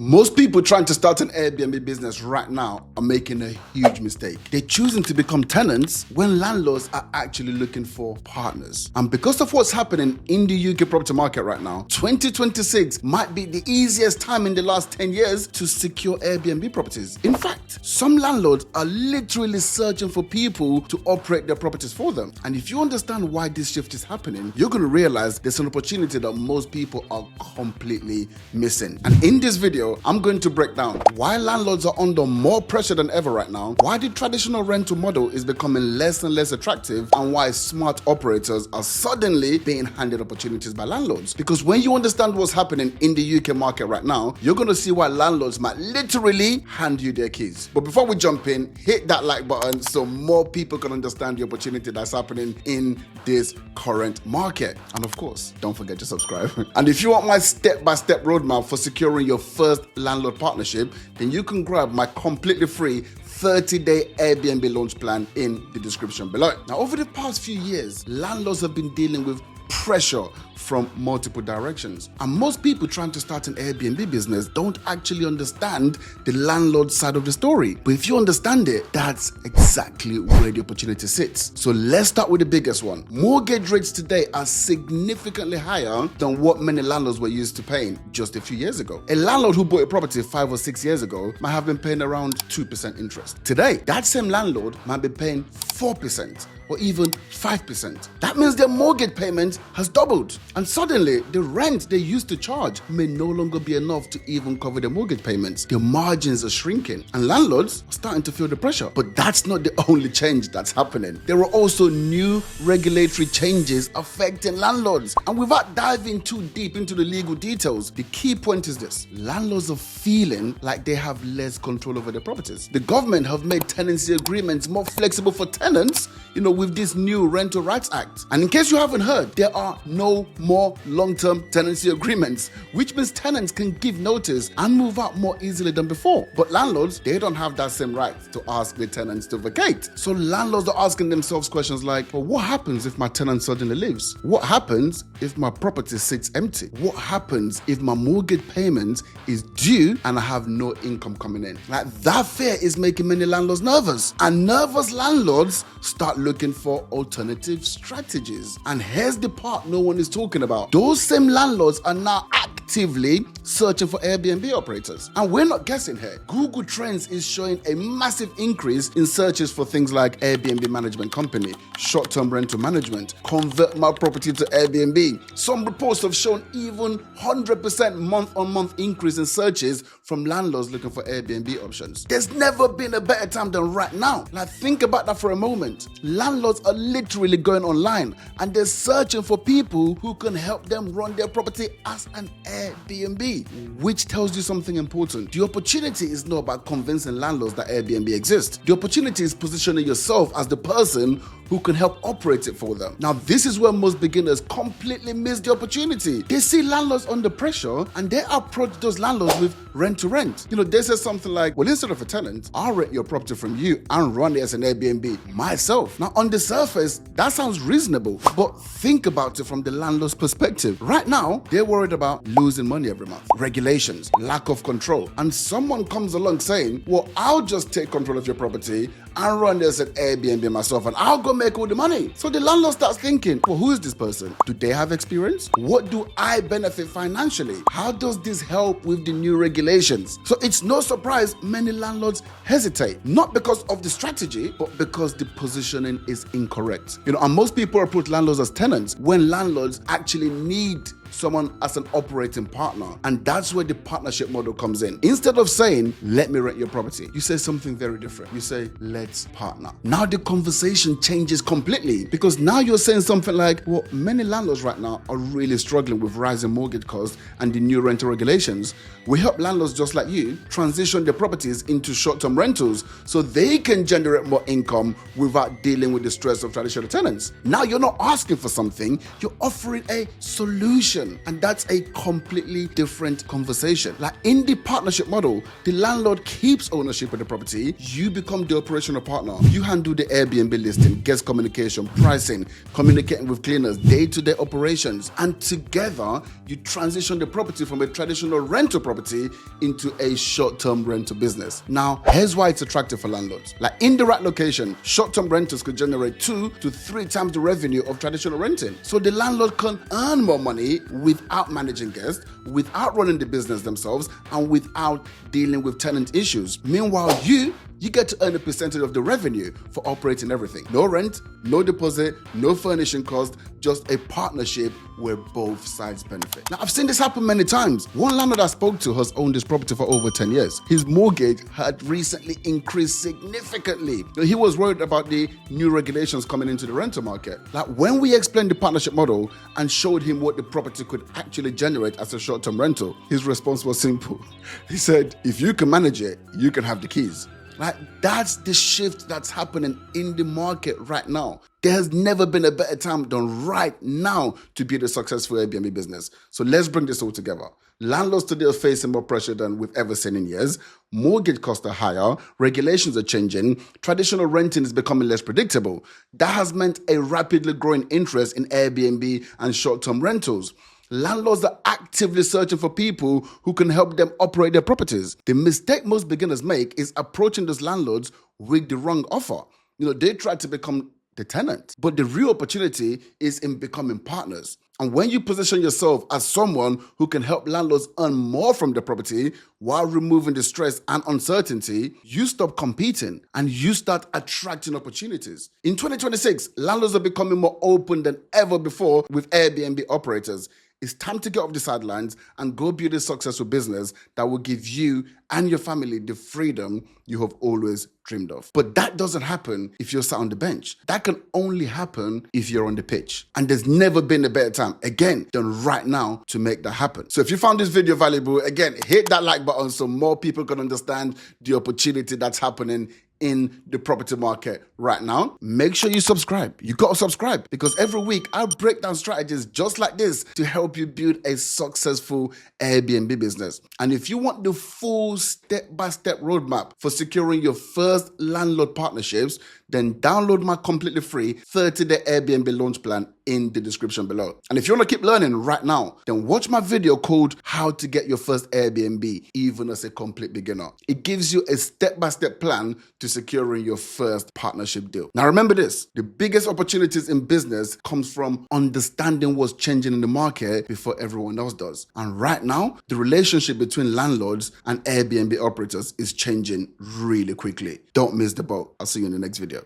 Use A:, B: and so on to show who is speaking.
A: Most people trying to start an Airbnb business right now are making a huge mistake. They're choosing to become tenants when landlords are actually looking for partners. And because of what's happening in the UK property market right now, 2026 might be the easiest time in the last 10 years to secure Airbnb properties. In fact, some landlords are literally searching for people to operate their properties for them. And if you understand why this shift is happening, you're going to realize there's an opportunity that most people are completely missing. And in this video, I'm going to break down why landlords are under more pressure than ever right now, why the traditional rental model is becoming less and less attractive, and why smart operators are suddenly being handed opportunities by landlords. Because when you understand what's happening in the UK market right now, you're going to see why landlords might literally hand you their keys. But before we jump in, hit that like button so more people can understand the opportunity that's happening in this current market. And of course, don't forget to subscribe. And if you want my step-by-step roadmap for securing your first landlord partnership, then you can grab my completely free 30-day Airbnb launch plan in the description below. Now, over the past few years, landlords have been dealing with pressure from multiple directions. And most people trying to start an Airbnb business don't actually understand the landlord side of the story. But if you understand it, that's exactly where the opportunity sits. So let's start with the biggest one. Mortgage rates today are significantly higher than what many landlords were used to paying just a few years ago. A landlord who bought a property 5 or 6 years ago might have been paying around 2% interest. Today, that same landlord might be paying 4% or even 5%. That means their mortgage payment has doubled. And suddenly, the rent they used to charge may no longer be enough to even cover their mortgage payments. Their margins are shrinking, and landlords are starting to feel the pressure. But that's not the only change that's happening. There are also new regulatory changes affecting landlords. And without diving too deep into the legal details, the key point is this: landlords are feeling like they have less control over their properties. The government have made tenancy agreements more flexible for tenants, with this new Rental Rights Act. And in case you haven't heard, there are no more long-term tenancy agreements, which means tenants can give notice and move out more easily than before. But landlords, they don't have that same right to ask the tenants to vacate. So landlords are asking themselves questions like, well, what happens if my tenant suddenly leaves? What happens if my property sits empty? What happens if my mortgage payment is due and I have no income coming in? Like, that fear is making many landlords nervous. And nervous landlords start looking for alternative strategies. And here's the part no one is talking about. Those same landlords are now actively searching for Airbnb operators. And we're not guessing here. Google Trends is showing a massive increase in searches for things like Airbnb management company, short-term rental management, convert my property to Airbnb. Some reports have shown even 100% month-on-month increase in searches from landlords looking for Airbnb options. There's never been a better time than right now. Like, think about that for a moment. Landlords are literally going online and they're searching for people who can help them run their property as an Airbnb, which tells you something important. The opportunity is not about convincing landlords that Airbnb exists. The opportunity is positioning yourself as the person who can help operate it for them. Now, this is where most beginners completely miss the opportunity. They see landlords under pressure and they approach those landlords with rent to rent. They say something like, well, instead of a tenant, I'll rent your property from you and run it as an Airbnb myself. Now, on the surface, that sounds reasonable, but think about it from the landlord's perspective. Right now, they're worried about losing money every month, regulations, lack of control, and someone comes along saying, well, I'll just take control of your property and run this at Airbnb myself and I'll go make all the money. So the landlord starts thinking, well, who is this person? Do they have experience? What do I benefit financially? How does this help with the new regulations? So it's no surprise many landlords hesitate, not because of the strategy, but because the positioning is incorrect. And most people approach landlords as tenants when landlords actually need someone as an operating partner. And that's where the partnership model comes in. Instead of saying, let me rent your property, you say something very different. You say, let's partner. Now the conversation changes completely, because now you're saying something like, well, many landlords right now are really struggling with rising mortgage costs and the new rental regulations. We help landlords just like you transition their properties into short-term rentals so they can generate more income without dealing with the stress of traditional tenants. Now you're not asking for something, you're offering a solution accommodation. And that's a completely different conversation. Like in the partnership model, the landlord keeps ownership of the property. You become the operational partner. You handle the Airbnb listing, guest communication, pricing, communicating with cleaners, day-to-day operations. And together, you transition the property from a traditional rental property into a short-term rental business. Now, here's why it's attractive for landlords. Like in the right location, short-term rentals could generate 2 to 3 times the revenue of traditional renting. So the landlord can earn more money without managing guests, without running the business themselves, and without dealing with tenant issues. Meanwhile, you get to earn a percentage of the revenue for operating everything. No rent, no deposit, no furnishing cost, just a partnership where both sides benefit. Now, I've seen this happen many times. One landlord I spoke to has owned this property for over 10 years. His mortgage had recently increased significantly. He was worried about the new regulations coming into the rental market. Like when we explained the partnership model and showed him what the property could actually generate as a short-term rental, his response was simple. He said, if you can manage it, you can have the keys. Like that's the shift that's happening in the market right now. There has never been a better time than right now to build a successful Airbnb business. So let's bring this all together. Landlords today are facing more pressure than we've ever seen in years. Mortgage costs are higher, regulations are changing, traditional renting is becoming less predictable. That has meant a rapidly growing interest in Airbnb and short-term rentals. Landlords are actively searching for people who can help them operate their properties. The mistake most beginners make is approaching those landlords with the wrong offer. They try to become the tenant, but the real opportunity is in becoming partners. And when you position yourself as someone who can help landlords earn more from the property while removing the stress and uncertainty, you stop competing and you start attracting opportunities. In 2026, landlords are becoming more open than ever before with Airbnb operators. It's time to get off the sidelines and go build a successful business that will give you and your family the freedom you have always dreamed of. But that doesn't happen if you're sat on the bench. That can only happen if you're on the pitch. And there's never been a better time, again, than right now to make that happen. So if you found this video valuable, again, hit that like button so more people can understand the opportunity that's happening in the property market right now. Make sure you subscribe. You gotta subscribe because every week I'll break down strategies just like this to help you build a successful Airbnb business. And if you want the full step-by-step roadmap for securing your first landlord partnerships, then download my completely free 30-day Airbnb launch plan in the description below. And if you want to keep learning right now, then watch my video called How to Get Your First Airbnb, even as a complete beginner. It gives you a step-by-step plan to securing your first partnership deal. Now remember this, the biggest opportunities in business comes from understanding what's changing in the market before everyone else does. And right now, the relationship between landlords and Airbnb operators is changing really quickly. Don't miss the boat. I'll see you in the next video.